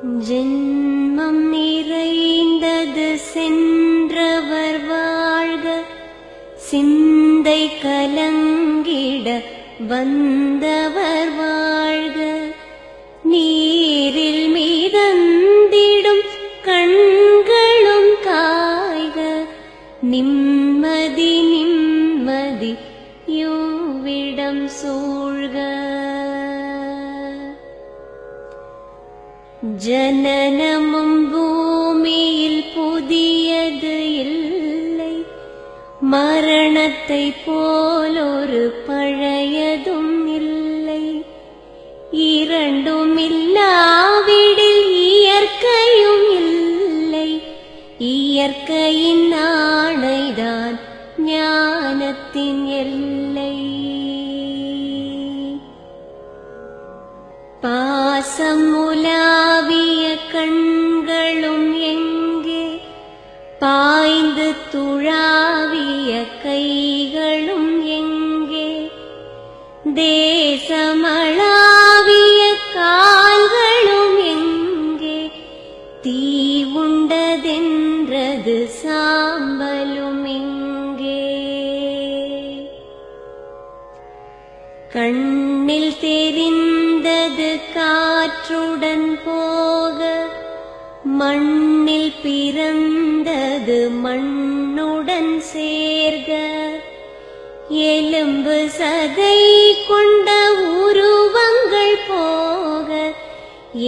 ஜென்மம் நிறைந்தது சென்றவர் வாழ்க, சிந்தை கலங்கிட வந்தவர் வாழ்க. நீரில் மிதந்திடும் கண்களும் காய்க, நிம்மதி நிம்மதி யோவிடம் சூழ்க. ஜனனமும் பூமியில் புதியது இல்லை, மரணத்தை போலொரு பழையதும் இல்லை. இரண்டும் இல்லாவிடில் இயற்கையும் இல்லை, இயற்கையின் ஆணைதான் ஞானத்தின் எல்லை. பாசம் உலாவிய கண்களும் எங்கே, பாய்ந்து துழாவிய கைகளும் எங்கே, தேசமளாவிய கால்களும் எங்கே, தீ உண்டதென்றது சாம்பலும் எங்கே. கண்ணில் தெரிந்தது காற்றுடன் போக, மண்ணில் பிறந்தது மண்ணுடன் சேர்க. எலும்பு சதை கொண்ட உருவங்கள் போக,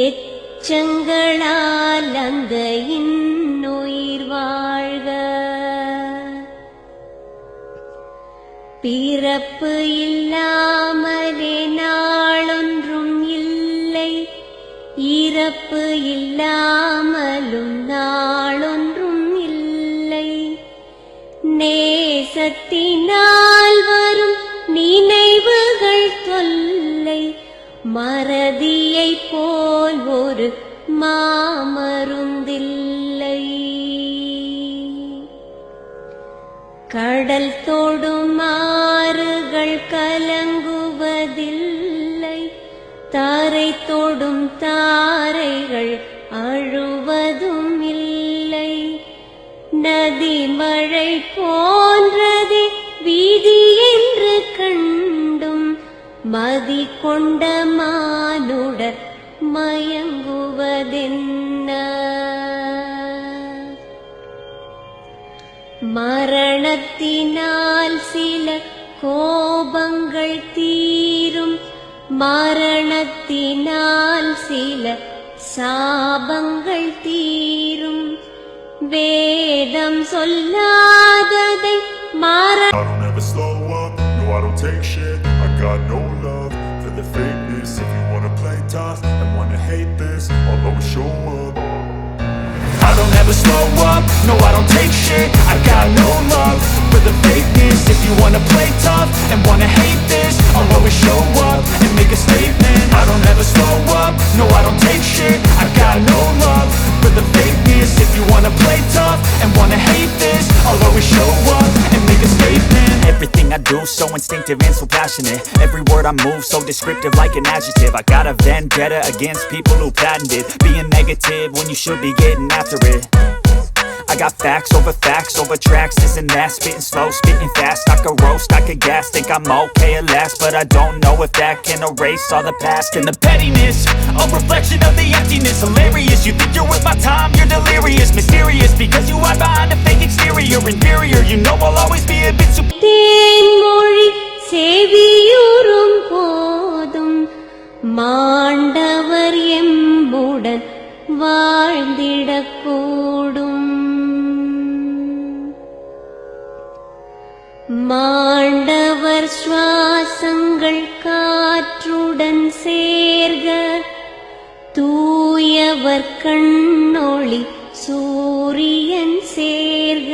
எச்சங்களால் அந்த இன்னுயிர் வாழ்க. பிறப்பு இல்லாமலே நாளொன்றும் இல்லை, இறப்பு இல்லாமலும் நாளொன்றும் இல்லை. நேசத்தினால் வரும் நினைவுகள் தொல்லை, மறதியை போல் ஒரு மாமருந்தில்லை. கடல் தொடும் ஆறுகள் கலங்குவதில்லை, தாரை தொடும் தாரைகள் அழுவதும் இல்லை. நதி மழை போன்றதே வீதி என்று கண்டும், மதி கொண்ட மானுடர் மயங்குவதென்ன. மரணத்தினால் சில கோபங்கள் தீரும், மரணத்தினால் சில சாபங்கள் தீரும். வேதம் சொல்லாததை I don't ever slow up, no I don't take shit. I got no love for the fakeness. If you wanna play tough and wanna hate this, I'll always show up. I don't ever slow up, no I don't take shit. I got no love for the fakeness. If you wanna play tough and wanna hate this, I'll always show up and make a statement. I don't ever slow up, no I don't take shit. I got no love for the fakeness. If you wanna play tough and wanna hate this, I'll always show up and make a statement. Everything I do so instinctive and so passionate, every word I move so descriptive like an adjective. I got a vendetta against people who patented being negative when you should be getting after it. I got facts over tracks, this and that, spitting slow, spitting fast. I could roast, I could gas, think I'm okay at last, but I don't know if that can erase all the past. And the pettiness, a reflection of the emptiness. Hilarious, you think you're worth my time, you're delirious. Mysterious, because you hide behind a fake exterior. Inferior, you know I'll always be a bit superior. Thenmozhi செவியுறும் போதும் மாண்டவர் எம்முடன் வாழ்ந்திடக்கூடும். மாண்டவர் சுவாசங்கள் காற்றுடன் சேர்க, தூயவர் கண்ணொளி சூரியன் சேர்க.